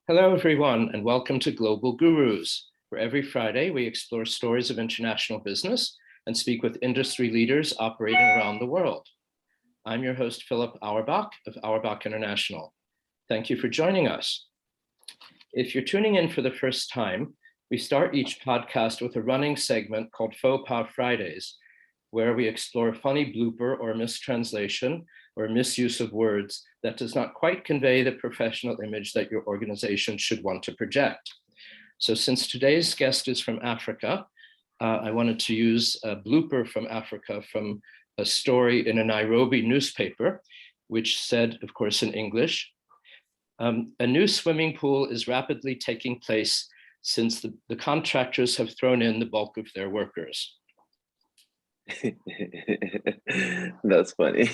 Hello, everyone, and welcome to Global Gurus, where every Friday we explore stories of international business and speak with industry leaders operating around the world. I'm your host, Philip Auerbach of Auerbach International. Thank you for joining us. If you're tuning in for the first time, we start each podcast with a running segment called Faux Pas Fridays, where we explore a funny blooper or mistranslation or misuse of words that does not quite convey the professional image that your organization should want to project. So since today's guest is from Africa, I wanted to use a blooper from Africa from a story in a Nairobi newspaper, which said, of course, in English, a new swimming pool is rapidly taking place since the contractors have thrown in the bulk of their workers. That's funny.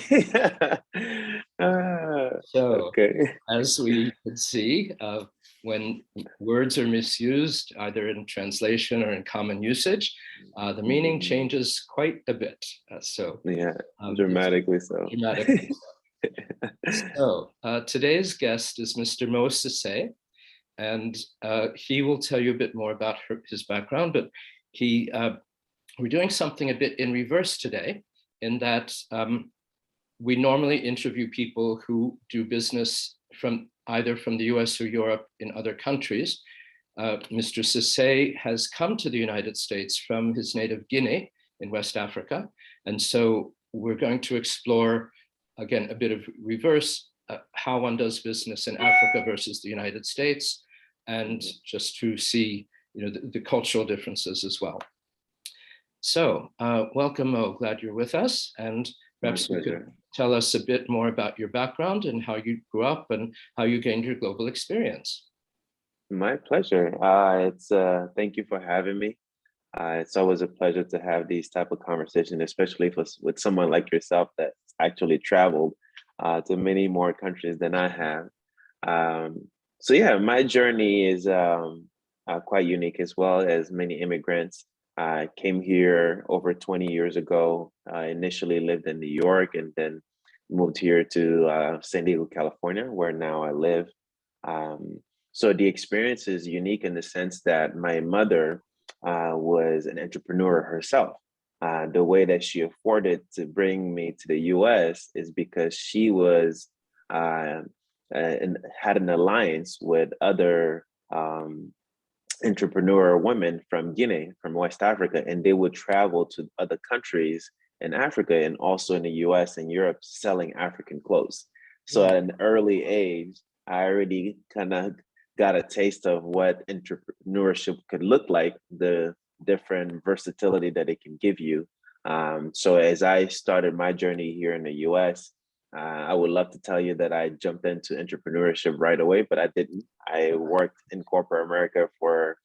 So, Okay. as we could see, when words are misused, either in translation or in common usage, the meaning changes quite a bit. Yeah, dramatically so. Dramatically so. Today's guest is Mr. Mo Cissé, and he will tell you a bit more about his background, but we're doing something a bit in reverse today, in that we normally interview people who do business either from the US or Europe in other countries. Mr. Cissé has come to the United States from his native Guinea in West Africa. And so we're going to explore, again, a bit of reverse, how one does business in Africa versus the United States, and just to see the cultural differences as well. So welcome, Mo. Glad you're with us. And perhaps you could tell us a bit more about your background and how you grew up and how you gained your global experience. My pleasure. Thank you for having me. It's always a pleasure to have these type of conversations, especially with someone like yourself that's actually traveled to many more countries than I have. So yeah, my journey is quite unique as well. As many immigrants. I came here over 20 years ago. I initially lived in New York and then moved here to San Diego, California, where now I live. So the experience is unique in the sense that my mother was an entrepreneur herself. The way that she afforded to bring me to the US is because she was and had an alliance with other entrepreneur women from Guinea, from West Africa, and they would travel to other countries in Africa and also in the US and Europe selling African clothes. So at an early age, I already kind of got a taste of what entrepreneurship could look like, the different versatility that it can give you. So as I started my journey here in the US, I would love to tell you that I jumped into entrepreneurship right away, but I didn't. I worked in corporate America for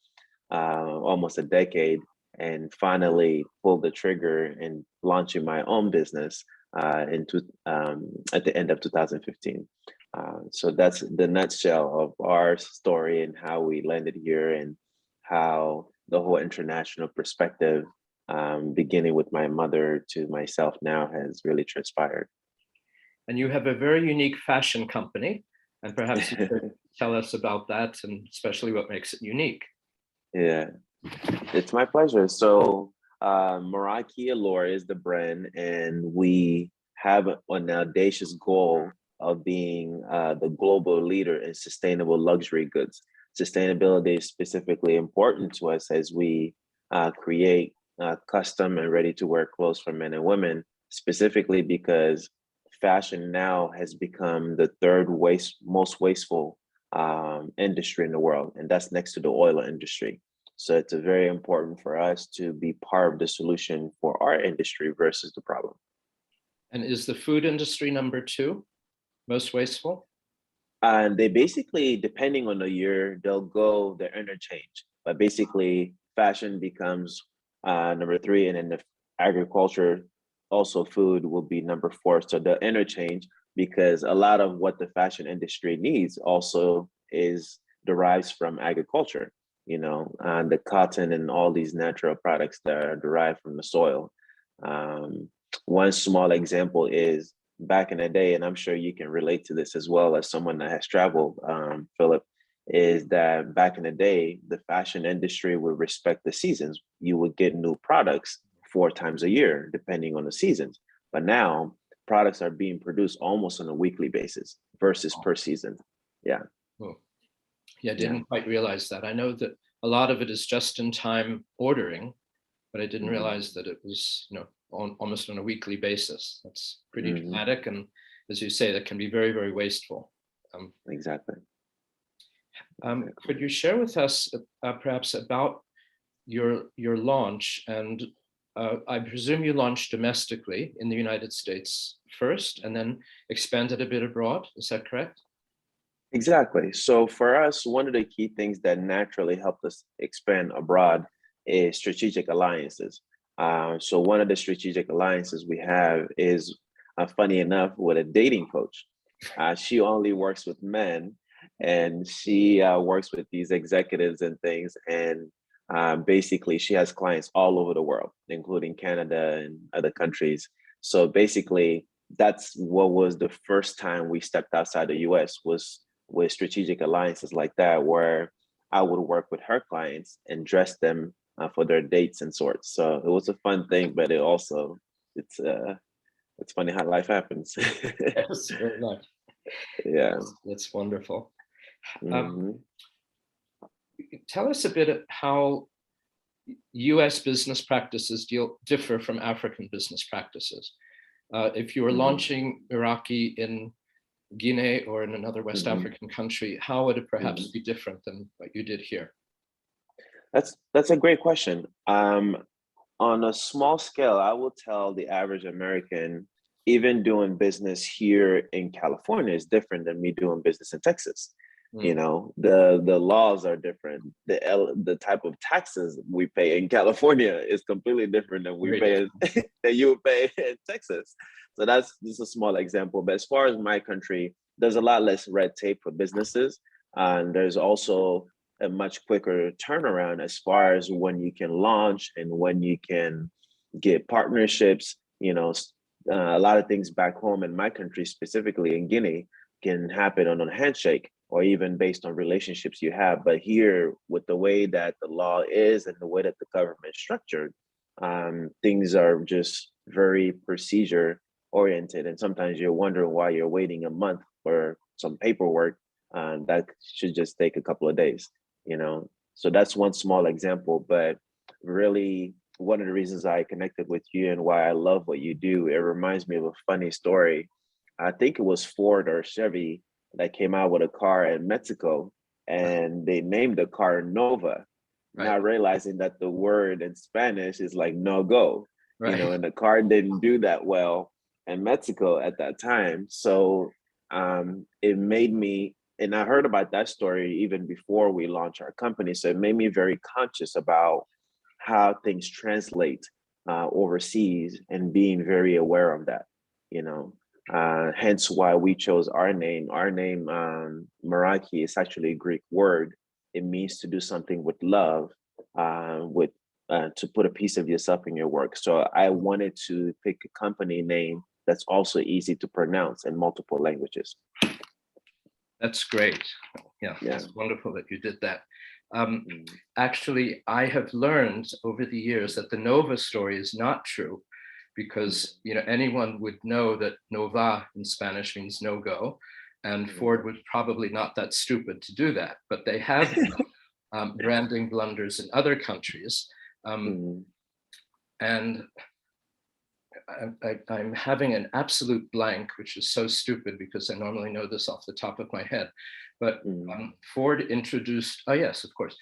almost a decade and finally pulled the trigger in launching my own business at the end of 2015. So that's the nutshell of our story and how we landed here and how the whole international perspective, beginning with my mother to myself now, has really transpired. And you have a very unique fashion company, and perhaps you could tell us about that and especially what makes it unique. Yeah, it's my pleasure. So Meraki Allure is the brand, and we have an audacious goal of being the global leader in sustainable luxury goods. Sustainability is specifically important to us as we create custom and ready-to-wear clothes for men and women, specifically because fashion now has become the third most wasteful industry in the world, and that's next to the oil industry. So it's very important for us to be part of the solution for our industry versus the problem. And is the food industry number 2 most wasteful? And they basically, depending on the year, they're interchange. But basically, fashion becomes number 3, and then the agriculture, also food, will be number 4. So the interchange, because a lot of what the fashion industry needs also derives from agriculture. The cotton and all these natural products that are derived from the soil. One small example is back in the day, and I'm sure you can relate to this as well as someone that has traveled, Philip, is that back in the day, the fashion industry would respect the seasons. You would get new products 4 times a year, depending on the seasons. But now products are being produced almost on a weekly basis versus per season. Yeah. Oh, yeah, Yeah. didn't quite realize that. I know that a lot of it is just in time ordering, but I didn't Mhm. realize that it was, almost on a weekly basis. That's pretty Mhm. dramatic. And as you say, that can be very, very wasteful. Exactly. Could you share with us perhaps about your launch? And I presume you launched domestically in the United States first and then expanded a bit abroad. Is that correct? Exactly. So for us, one of the key things that naturally helped us expand abroad is strategic alliances. So one of the strategic alliances we have is, funny enough, with a dating coach. She only works with men, and she works with these executives and things. And basically, she has clients all over the world, including Canada and other countries. So basically, that's what was the first time we stepped outside the U.S. was with strategic alliances like that, where I would work with her clients and dress them for their dates and sorts. So it was a fun thing, but it's funny how life happens. Yes, very much. Yeah. That's wonderful. Um, Mhm. Tell us a bit of how US business practices differ from African business practices. If you were Mhm. launching Meraki in Guinea or in another West Mhm. African country, how would it perhaps Mhm. be different than what you did here? That's a great question. On a small scale, I will tell the average American, even doing business here in California is different than me doing business in Texas. You Mm, know, the laws are different. The type of taxes we pay in California is completely different than we very pay different. that you would pay in Texas. So that's just a small example. But as far as my country, there's a lot less red tape for businesses, and there's also a much quicker turnaround as far as when you can launch and when you can get partnerships. A lot of things back home in my country, specifically in Guinea, can happen on a handshake or even based on relationships you have. But here, with the way that the law is and the way that the government is structured, things are just very procedure oriented. And sometimes you're wondering why you're waiting a month for some paperwork that should just take a couple of days, you know? So that's one small example, but really one of the reasons I connected with you and why I love what you do, it reminds me of a funny story. I think it was Ford or Chevy that came out with a car in Mexico and they named the car Nova, Right, not realizing that the word in Spanish is like no go, right. and the car didn't do that well in Mexico at that time. So it made me, and I heard about that story even before we launched our company. So it made me very conscious about how things translate overseas and being very aware of that, you know. Hence why we chose our name. Our name, Meraki, is actually a Greek word. It means to do something with love, with to put a piece of yourself in your work. So I wanted to pick a company name that's also easy to pronounce in multiple languages. That's great. Yeah, Yeah. it's wonderful that you did that. Um, Mm. Actually, I have learned over the years that the Nova story is not true because anyone would know that Nova in Spanish means no go, and Ford was probably not that stupid to do that. But they have branding blunders in other countries, Mm. and I'm having an absolute blank, which is so stupid because I normally know this off the top of my head. But Mm. Ford introduced, oh yes, of course,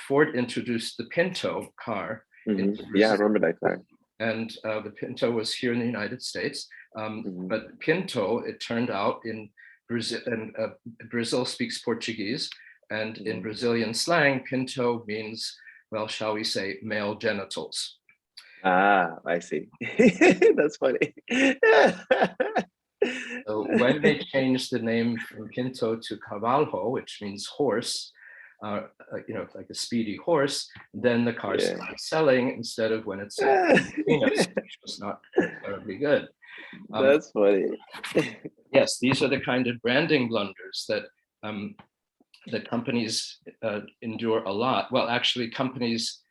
Ford introduced the Pinto car Mm. into Yeah, I Brazil, remember that car. and the Pinto was here in the United States. Mm. But Pinto, it turned out, in Brazil, and Brazil speaks Portuguese, and in Mm. Brazilian slang, Pinto means, well, shall we say, male genitals. Ah, I see. That's funny. So when they changed the name from Pinto to Cavalho, which means horse, like a speedy horse, then the car Yeah. started selling instead of when it said Venus, which was not terribly good. Um, That's funny. yes, these are the kind of branding blunders that um, that companies endure a lot. Well, actually, companies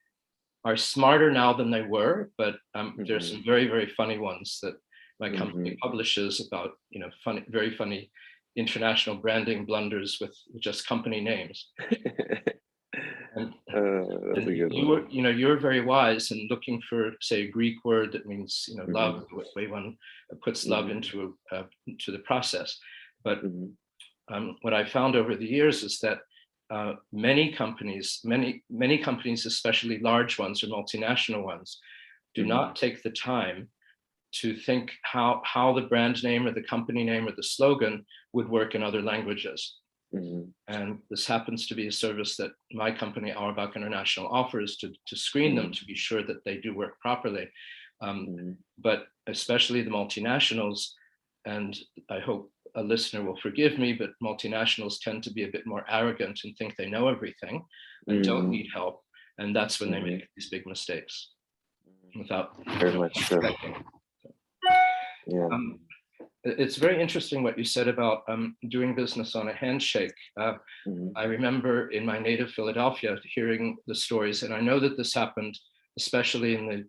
are smarter now than they were, but there's some very, very funny ones that my company publishes about, funny, very funny international branding blunders with just company names. And, That's a good you one. were, you're very wise in looking for, say, a Greek word that means, love, the way one puts love into the process. But what I found over the years is that many companies, especially large ones or multinational ones, do not take the time to think how the brand name or the company name or the slogan would work in other languages. And this happens to be a service that my company, Auerbach International, offers to screen them to be sure that they do work properly. But especially the multinationals, and I hope a listener will forgive me, but multinationals tend to be a bit more arrogant and think they know everything and don't need help. And that's when they make these big mistakes without very much so. Yeah. It's very interesting what you said about doing business on a handshake. I remember in my native Philadelphia hearing the stories, and I know that this happened especially in the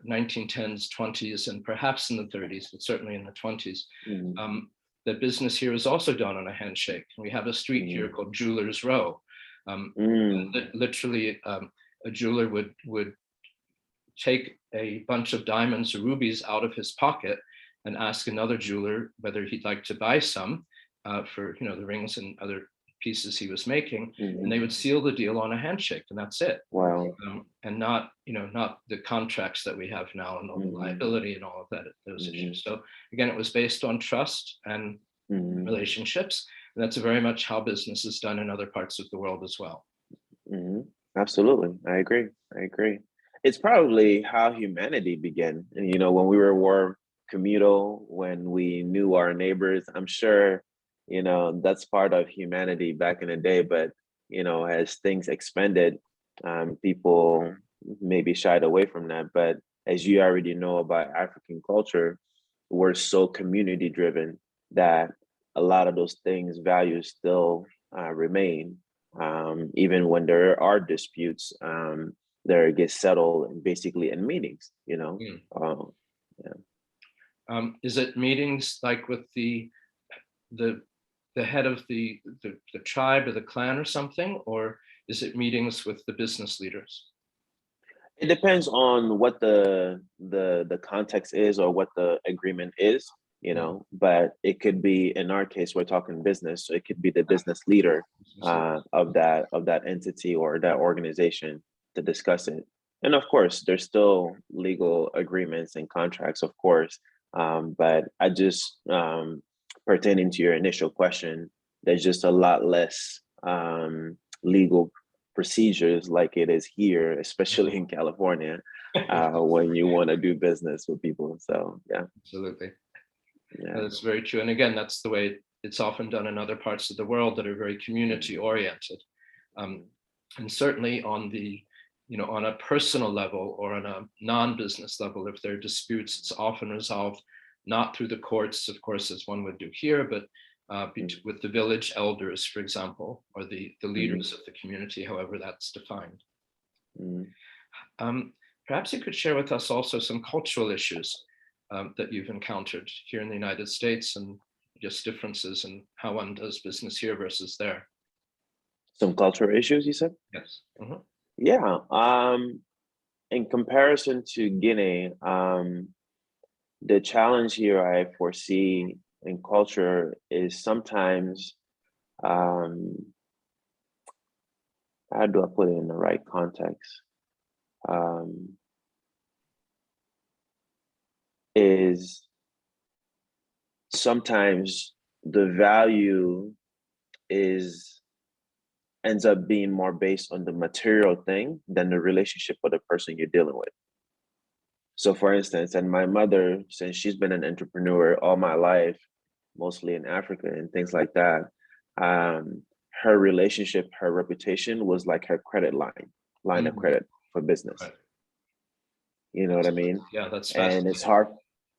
1910s, 20s, and perhaps in the 30s, but certainly in the 20s. The business here is also done on a handshake. We have a street here called Jewelers Row. Literally, a jeweler would take a bunch of diamonds or rubies out of his pocket and ask another jeweler whether he'd like to buy some for the rings and other pieces he was making, and they would seal the deal on a handshake, and that's it. Wow. And not the contracts that we have now and all the liability and all of that, those issues. So again, it was based on trust and relationships, and that's very much how business is done in other parts of the world as well. Absolutely, I agree. It's probably how humanity began. And when we were more communal, when we knew our neighbors, I'm sure that's part of humanity back in the day. But as things expanded, people maybe shied away from that. But as you already know about African culture, we're so community driven that a lot of those values still remain. Even when there are disputes, there gets settled basically in meetings. Is it meetings like with the head of the tribe or the clan or something, or is it meetings with the business leaders? It depends on what the context is or what the agreement is, but it could be, in our case, we're talking business, so it could be the business leader of that entity or that organization to discuss it. And of course, there's still legal agreements and contracts, of course. But I just, pertaining to your initial question, there's just a lot less legal procedures like it is here, especially in California, when you want to do business with people. So yeah. Absolutely. Yeah. That's very true. And again, that's the way it's often done in other parts of the world that are very community oriented. And certainly on on a personal level or on a non-business level, if there are disputes, it's often resolved not through the courts, of course, as one would do here, but with the village elders, for example, or the leaders of the community, however that's defined. Perhaps you could share with us also some cultural issues that you've encountered here in the United States, and just differences in how one does business here versus there. Some cultural issues, you said? Yes. Yeah. In comparison to Guinea, the challenge here I foresee in culture is sometimes, how do I put it in the right context? Is sometimes the value ends up being more based on the material thing than the relationship with the person you're dealing with. So for instance, and my mother, since she's been an entrepreneur all my life, mostly in Africa and things like that, her relationship, her reputation was like her credit line of credit for business. Right. You know what I mean? Yeah, that's fascinating. And it's hard.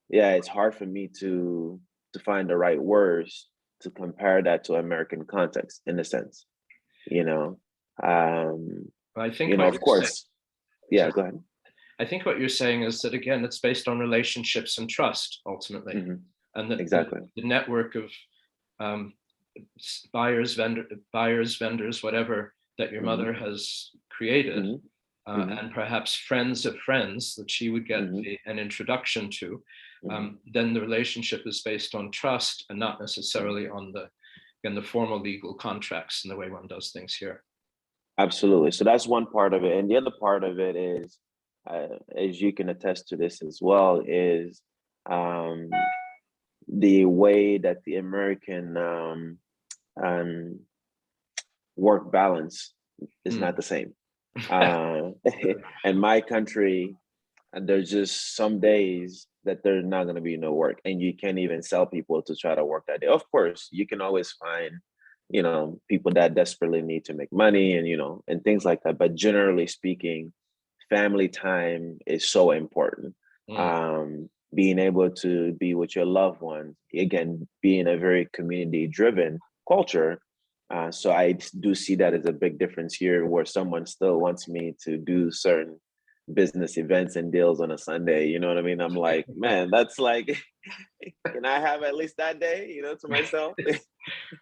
Yeah, it's hard for me to find the right words to compare that to American context, in a sense. you know. Um, I think you know, what of you're saying, course, yeah, sorry, go ahead. I think what you're saying is that again, it's based on relationships and trust ultimately, Hmm. and that Exactly. the network of um, buyers, vendors, whatever that your Hmm. mother has created, Hmm. Hmm. and perhaps friends of friends that she would get Hmm. an introduction to, Hmm. then the relationship is based on trust and not necessarily on the formal legal contracts and the way one does things here. Absolutely. So that's one part of it. And the other part of it is, as you can attest to this as well, is um, the way that the American um, work balance is Mm. not the same. Uh, in my country, there's just some days that there's not going to be no work, and you can't even sell people to try to work that day. Of course, you can always find, people that desperately need to make money, and and things like that. But generally speaking, family time is so important. Mm. Being able to be with your loved ones, again, being a very community driven culture. So I do see that as a big difference here, where someone still wants me to do certain business events and deals on a Sunday. You know what I mean? I'm like, man, that's like, can I have at least that day, to myself?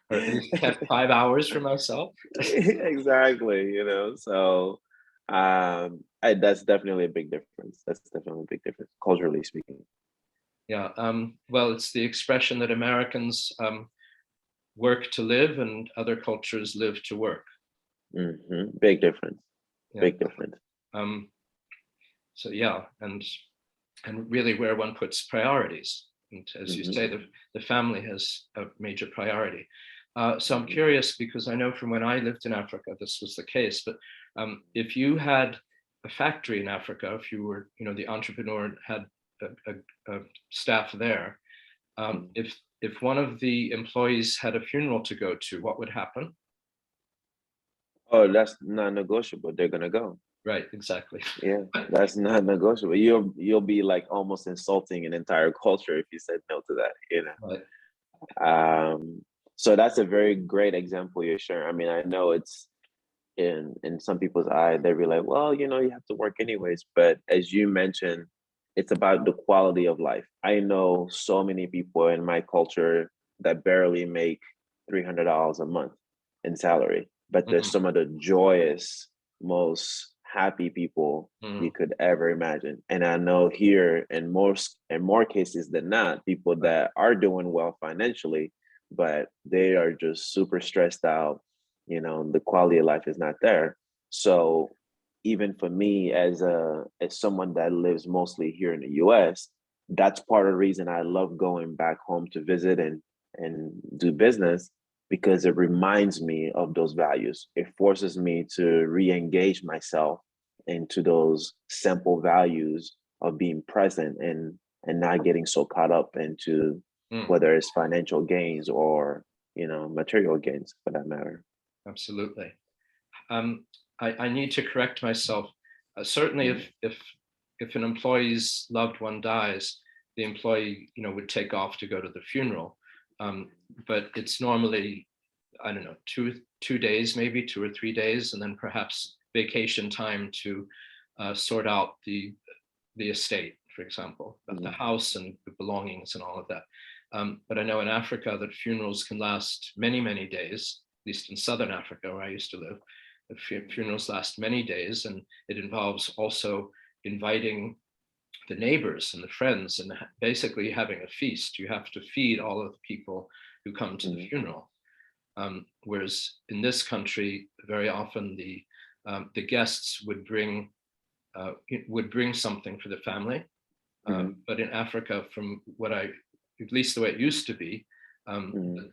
Or at least have 5 hours for myself. Exactly, So that's definitely a big difference. That's definitely a big difference, culturally speaking. Yeah. Well, it's the expression that Americans work to live and other cultures live to work. Big difference. Yeah. Big difference. Um, so yeah, and really where one puts priorities. And as you Hmm. say, the family has a major priority. So I'm Hmm. curious because I know from when I lived in Africa, this was the case. But if you had a factory in Africa, if you were, the entrepreneur and had a staff there, if one of the employees had a funeral to go to, what would happen? Oh, that's non-negotiable. They're gonna go. Right, exactly. Yeah, that's not negotiable. You'll be like almost insulting an entire culture if you said no to that. Right. Um, so that's a very great example you're sharing. I mean, I know it's in some people's eye, they'd be like, well, you have to work anyways. But as you mentioned, it's about the quality of life. I know so many people in my culture that barely make $300 a month in salary, but they're Mhm. some of the joyous, most happy people you Mhm. could ever imagine. And I know here in more cases than not, people Right. that are doing well financially, but they are just super stressed out. The quality of life is not there. So even for me, as someone that lives mostly here in the US, that's part of the reason I love going back home to visit and do business, because it reminds me of those values. It forces me to re-engage myself into those simple values of being present and not getting so caught up into Mm. whether it's financial gains or material gains for that matter. Absolutely. Um, I need to correct myself. Certainly, Mhm. if an employee's loved one dies, the employee would take off to go to the funeral. Um, but it's normally, I don't know, 2 days, maybe 2 or 3 days, and then perhaps vacation time to sort out the estate, for example, the Mhm. house and the belongings and all of that. But I know in Africa that funerals can last many, many days, at least in Southern Africa, where I used to live. The funerals last many days, and it involves also inviting the neighbors and the friends and basically having a feast. You have to feed all of the people who come to the Mhm. funeral. Whereas in this country, very often the guests would bring something for the family. Mhm. But in Africa, from at least the way it used to be, Mhm.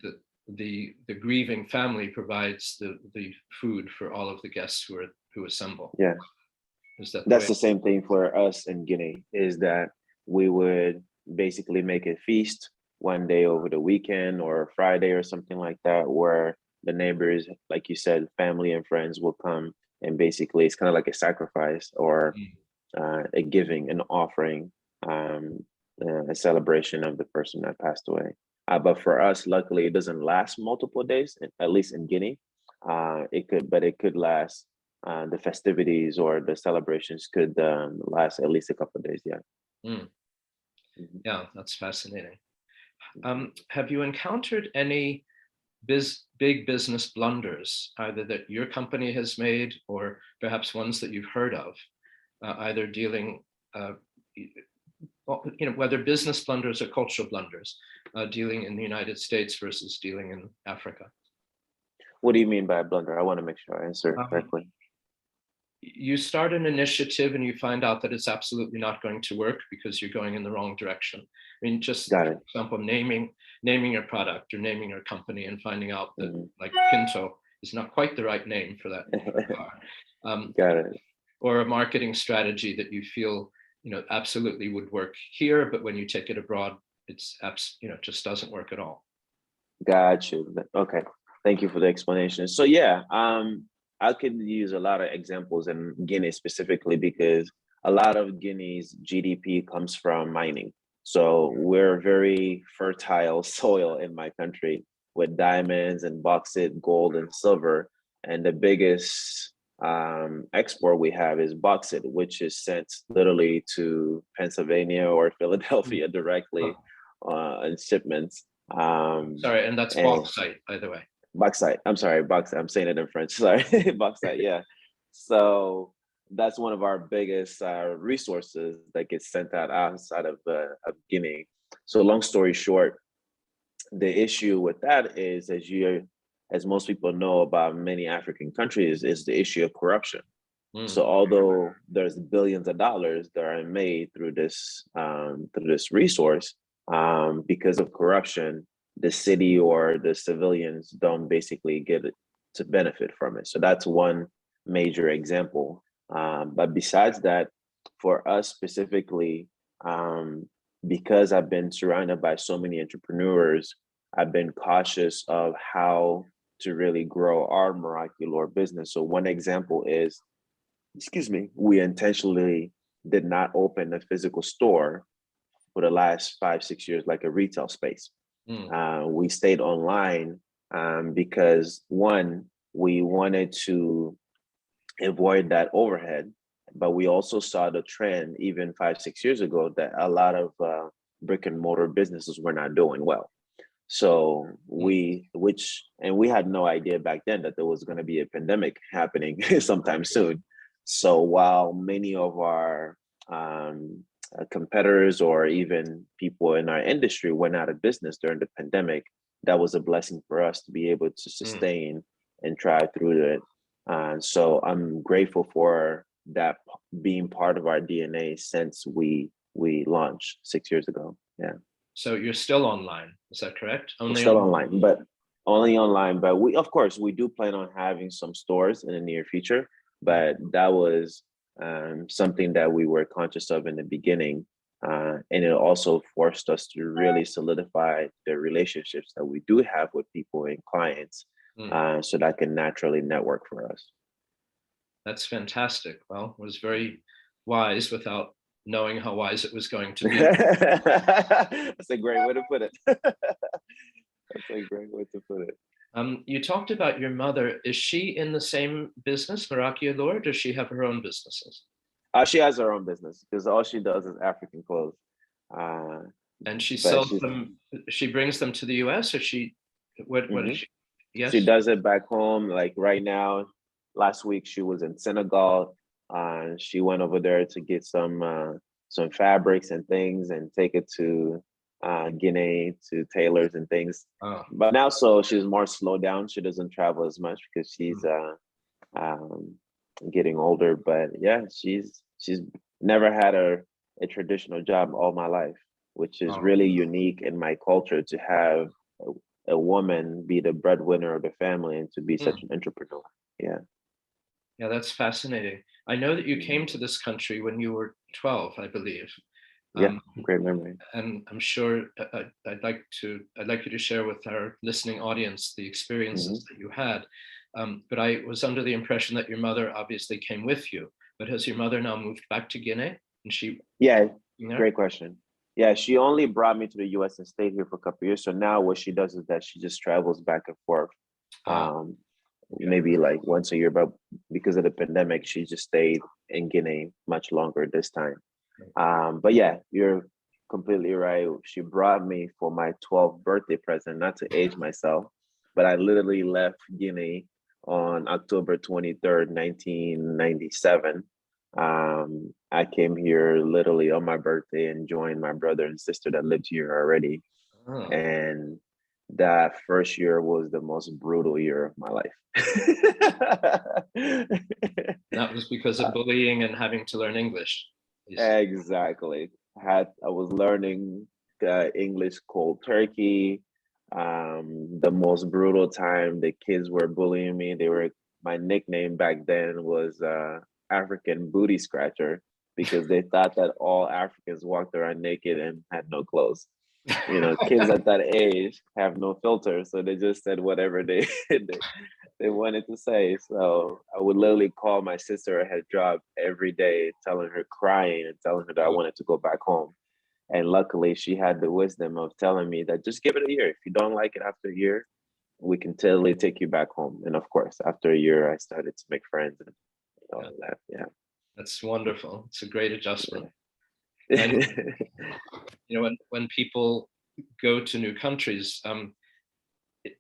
the grieving family provides the food for all of the guests who assemble. Yeah, Is that the that's way? the same thing for us in Guinea, is that we would basically make a feast one day over the weekend or Friday or something like that, where the neighbors, like you said, family and friends will come, and basically it's kind of like a sacrifice or Mm. a giving, an offering, um, a celebration of the person that passed away. But for us, luckily, it doesn't last multiple days, at least in Guinea. it could last. The festivities or the celebrations could last at least a couple of days. Yeah. Mm. Mhm. Yeah, that's fascinating. Have you encountered any big business blunders, either that your company has made or perhaps ones that you've heard of, either dealing, whether business blunders or cultural blunders, dealing in the United States versus dealing in Africa? What do you mean by a blunder? I want to make sure I answer Um, correctly. you start an initiative and you find out that it's absolutely not going to work because you're going in the wrong direction. I mean, just Got for it. example, naming your product or naming your company and finding out that Mhm. like Pinto is not quite the right name for that car. Got it. Or a marketing strategy that you feel absolutely would work here, but when you take it abroad, it's just doesn't work at all. Got you. Okay. Thank you for the explanation. So yeah, I could use a lot of examples in Guinea specifically because a lot of Guinea's GDP comes from mining. So we're very fertile soil in my country with diamonds and bauxite, gold and silver. And the biggest export we have is bauxite, which is sent literally to Pennsylvania or Philadelphia directly in shipments. Sorry, and that's And bauxite, by the way. bauxite. I'm sorry, bauxite. I'm saying it in French. Sorry, bauxite. Yeah. So that's one of our biggest resources that gets sent out outside of Guinea. So long story short, the issue with that is, as most people know about many African countries, is the issue of corruption. Mm. So although there's billions of dollars that are made through this resource, because of corruption, the city or the civilians don't basically get it to benefit from it. So that's one major example. But besides that, for us specifically, because I've been surrounded by so many entrepreneurs, I've been cautious of how to really grow our Meraki Allure business. So one example is, excuse me, we intentionally did not open a physical store for the last 5, 6 years, like a retail space. We stayed online because one, we wanted to avoid that overhead, but we also saw the trend even 5, 6 years ago that a lot of brick and mortar businesses were not doing well. So we had no idea back then that there was going to be a pandemic happening sometime soon. So while many of our competitors or even people in our industry went out of business during the pandemic, that was a blessing for us to be able to sustain and try through it. So I'm grateful for that being part of our DNA since we launched 6 years ago. Yeah. So you're still online, is that correct? Only still online, but only online. But we, of course, we do plan on having some stores in the near future. But that was something that we were conscious of in the beginning, and it also forced us to really solidify the relationships that we do have with people and clients, so that can naturally network for us. That's fantastic. Well, it was very wise without knowing how wise it was going to be. That's a great way to put it. That's a great way to put it. You talked about your mother. Is she in the same business, Meraki Allure, or does she have her own businesses? She has her own business because all she does is African clothes. And she sells them. She brings them to the US, or what is she? Yes. She does it back home. Like right now, last week she was in Senegal. She went over there to get some fabrics and things and take it to Guinea to tailors and things. But now, so she's more slowed down. She doesn't travel as much because she's getting older. But yeah, she's never had a traditional job all my life, which is really unique in my culture to have a woman be the breadwinner of the family and to be such an entrepreneur. Yeah. Yeah, that's fascinating. I know that you came to this country when you were 12, I believe. Yeah, great memory. And I'm sure I'd like you to share with our listening audience the experiences that you had. But I was under the impression that your mother obviously came with you. But has your mother now moved back to Guinea? And she? Yeah, great question. Yeah, she only brought me to the US and stayed here for a couple of years. So now what she does is that she just travels back and forth. maybe like once a year, but because of the pandemic, she just stayed in Guinea much longer this time. But yeah, you're completely right. She brought me for my 12th birthday present, not to age myself, but I literally left Guinea on October 23rd, 1997. I came here literally on my birthday and joined my brother and sister that lived here already. Oh, And that first year was the most brutal year of my life. that was because of bullying and having to learn English. Exactly. I was learning English cold turkey. The most brutal time the kids were bullying me. My nickname back then was African booty scratcher because they thought that all Africans walked around naked and had no clothes. Kids at that age have no filter, so they just said whatever they wanted to say. So I would literally call my sister a head job every day, telling her, crying and telling her that I wanted to go back home. And luckily, she had the wisdom of telling me that just give it a year. If you don't like it after a year, we can totally take you back home. And of course, after a year, I started to make friends and all of that. Yeah. That's wonderful. It's a great adjustment. Yeah. And when people go to new countries,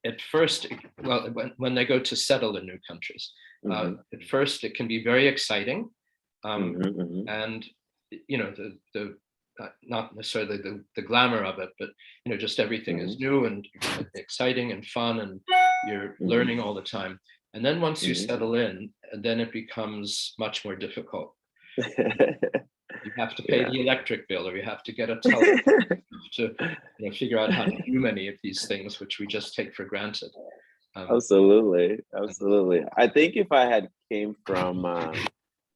at first, well, when they go to settle in new countries, at first it can be very exciting, and the not necessarily the glamour of it, but just everything is new and exciting and fun, and you're learning all the time. And then once you settle in, then it becomes much more difficult. You have to pay the electric bill, or you have to get a telephone to figure out how to do many of these things, which we just take for granted. Absolutely. I think if I had came from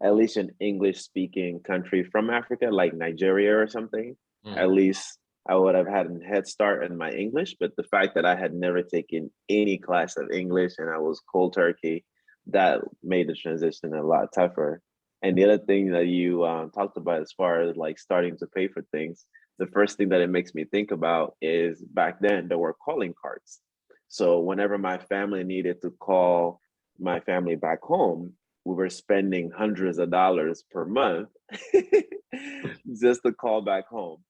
at least an English-speaking country from Africa, like Nigeria or something, at least I would have had a head start in my English. But the fact that I had never taken any class of English and I was cold turkey, that made the transition a lot tougher. And the other thing that you talked about as far as like starting to pay for things, the first thing that it makes me think about is back then there were calling cards. So whenever my family needed to call my family back home, we were spending hundreds of dollars per month just to call back home,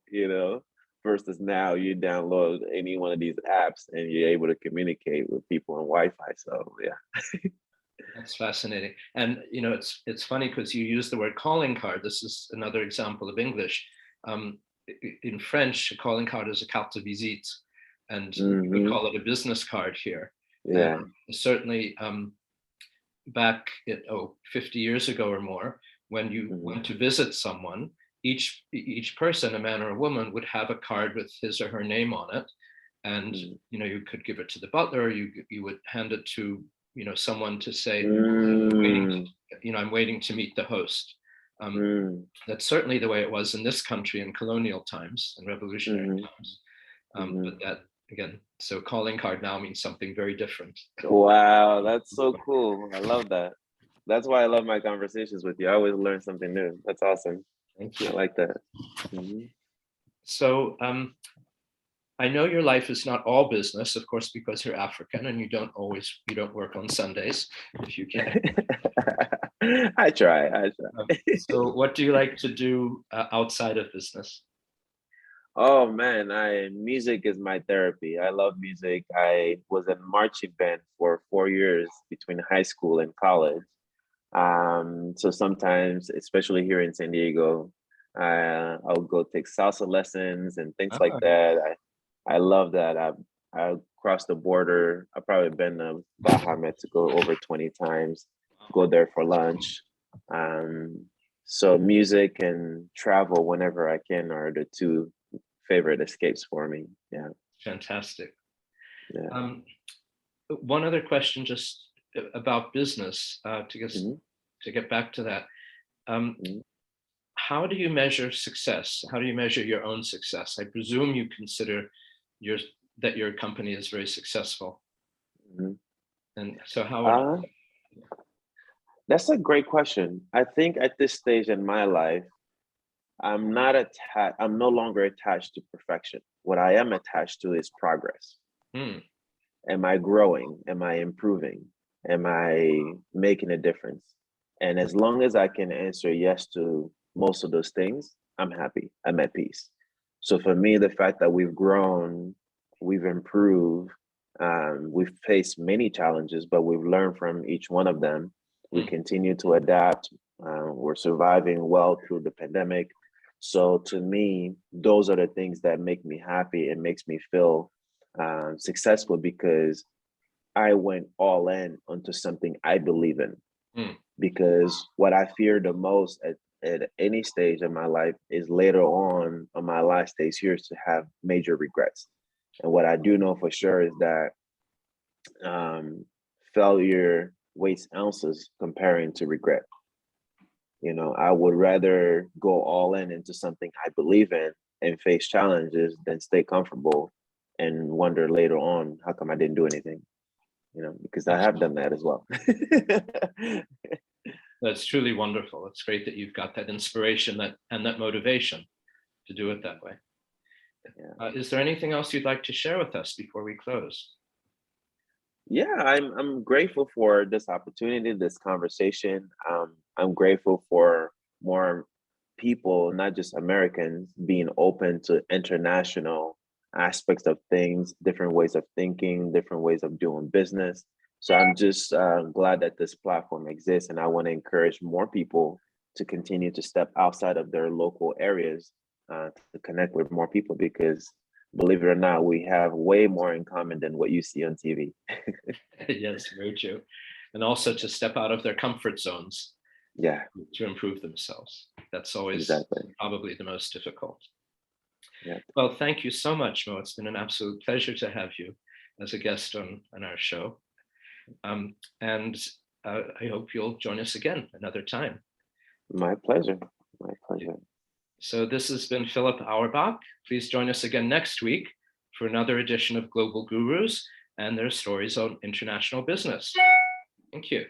versus now you download any one of these apps and you're able to communicate with people on Wi-Fi. So yeah. That's fascinating. And it's funny because you use the word calling card. This is another example of English. In French, a calling card is a carte de visite, and we call it a business card here. Yeah. And certainly back 50 years ago or more, when you went to visit someone, each person, a man or a woman, would have a card with his or her name on it. And you could give it to the butler, or you would hand it to someone to say, I'm waiting to meet the host. That's certainly the way it was in this country in colonial times and revolutionary times. But that, again, so calling card now means something very different. Wow, that's so cool. I love that. That's why I love my conversations with you. I always learn something new. That's awesome. Thank you. I like that. So I know your life is not all business, of course, because you're African and you don't work on Sundays if you can. I try. So what do you like to do outside of business? Oh man, music is my therapy. I love music. I was in marching band for 4 years between high school and college. So sometimes, especially here in San Diego, I'll go take salsa lessons and things like that. I love that. I crossed the border. I've probably been to Baja, Mexico over 20 times. Go there for lunch. So music and travel whenever I can are the two favorite escapes for me. Yeah. Fantastic. Yeah. One other question just about business, to get back to that. How do you measure success? How do you measure your own success? I presume you consider that your company is very successful. And so how? That's a great question. I think at this stage in my life, I'm no longer attached to perfection. What I am attached to is progress. Am I growing? Am I improving? Am I making a difference? And as long as I can answer yes to most of those things, I'm happy. I'm at peace. So for me, the fact that we've grown, we've improved, we've faced many challenges, but we've learned from each one of them. We continue to adapt. We're surviving well through the pandemic. So to me, those are the things that make me happy and makes me feel successful, because I went all in onto something I believe in. Mm. Because what I fear the most at any stage of my life is later on my last days here is to have major regrets. And what I do know for sure is that failure weighs ounces comparing to regret. You know, I would rather go all in into something I believe in and face challenges than stay comfortable and wonder later on how come I didn't do anything. You know, because I have done that as well. That's truly wonderful. It's great that you've got that inspiration and that motivation to do it that way. Yeah. Is there anything else you'd like to share with us before we close? Yeah, I'm grateful for this opportunity, this conversation. I'm grateful for more people, not just Americans, being open to international aspects of things, different ways of thinking, different ways of doing business. So I'm just glad that this platform exists, and I want to encourage more people to continue to step outside of their local areas to connect with more people, because believe it or not, we have way more in common than what you see on TV. Yes, very true. And also to step out of their comfort zones Yeah, to improve themselves. That's always exactly. probably the most difficult. Yeah, Well, thank you so much, Mo. It's been an absolute pleasure to have you as a guest on our show. And I hope you'll join us again another time. my pleasure. My pleasure. So this has been Philip Auerbach. Please join us again next week for another edition of Global Gurus and their stories on international business. Thank you.